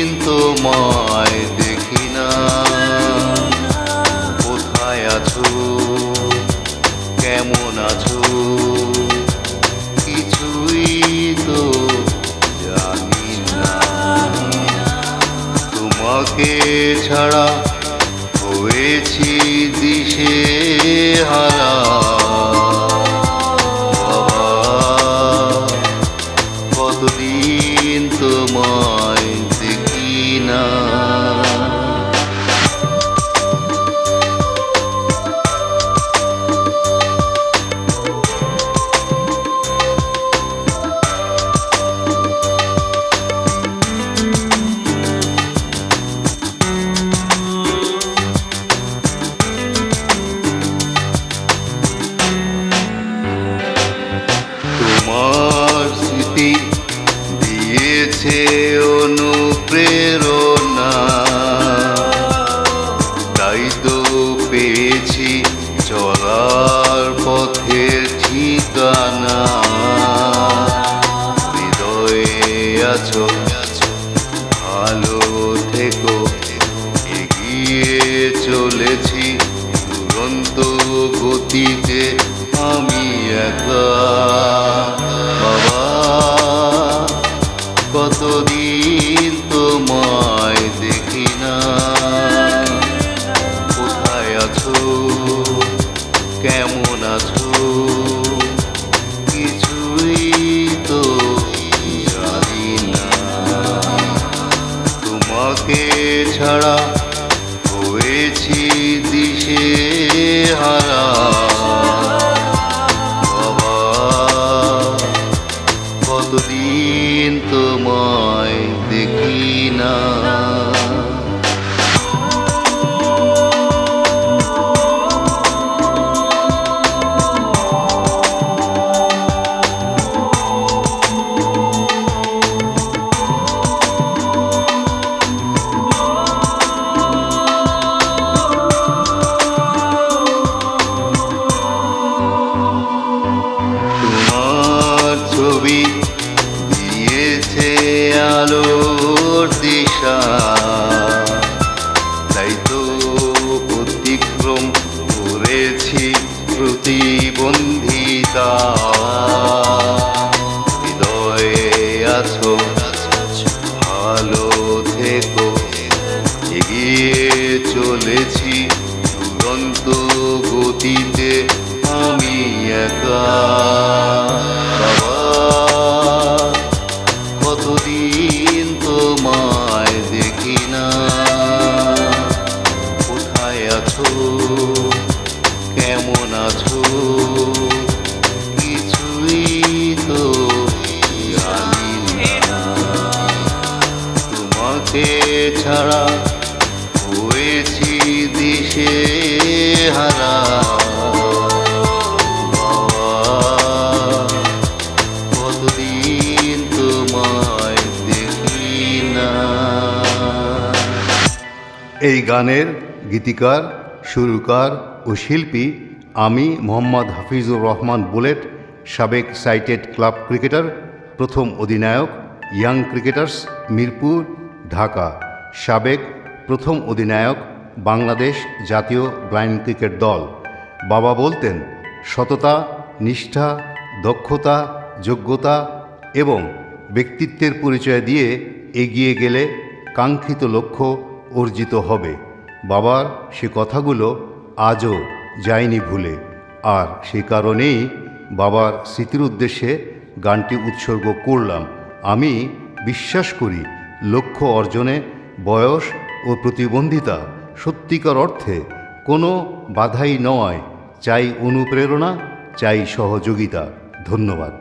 কতদিন তোমায় দেখি না, কোথায় আছো, কেমন আছো, কিছুই তো জানি না। তোমাকে ছাড়া হয়েছি দিশে হারা। কতদিন তোমায় দেখি না। তোমার স্মৃতি দিয়েছে অনুপ্রেরণা, তাই তো পেয়েছি চলার পথের ঠিকানা। হৃদয়ে আছো, ভালো থেকো, এগিয়ে চলেছি দুরন্ত গতিতে আমি একা। বাবা, কতদিন তোমায় দেখি না, কোথায় আছো, কেমন আছো, কিছুই তো জানি না। তোমাকে ছাড়া হয়েছি দিশে হারা। কতদিন তোমায় দেখি না। তোমার ছবি দিয়েছে আলোর দিশা, তাই তো অতিক্রম করেছি প্রতিবন্ধিতা। হৃদয়ে আছো, ভালো থেকো, এগিয়ে চলেছি দুরন্ত গতিতে আমি একা। বাবা, কতদিন তোমায় দেখি না, কোথায় আছো, কেমন আছো, কিছুই তো জানি না। তোমাকে ছাড়া হয়েছি দিশে হারা। কতদিন তোমায় দেখি না। এই গানের গীতিকার, সুরকার ও শিল্পী আমি মোহাম্মদ হাফিজুর রহমান বুলেট, সাবেক সাইটেড ক্লাব ক্রিকেটার, প্রথম অধিনায়ক ইয়াং ক্রিকেটার্স মিরপুর ঢাকা, সাবেক প্রথম অধিনায়ক বাংলাদেশ জাতীয় ব্লাইন্ড ক্রিকেট দল। বাবা বলতেন, সততা, নিষ্ঠা, দক্ষতা, যোগ্যতা এবং ব্যক্তিত্বের পরিচয় দিয়ে এগিয়ে গেলে কাঙ্ক্ষিত লক্ষ্য অর্জিত হবে। বাবার সে কথাগুলো আজও যায়নি ভুলে। আর সে কারণেই বাবার স্মৃতির উদ্দেশ্যে গানটি উৎসর্গ করলাম। আমি বিশ্বাস করি লক্ষ্য অর্জনে বয়স ও প্রতিবন্ধিতা সত্যিকার অর্থে কোনো বাধাই নয়। চাই অনুপ্রেরণা, চাই সহযোগিতা। ধন্যবাদ।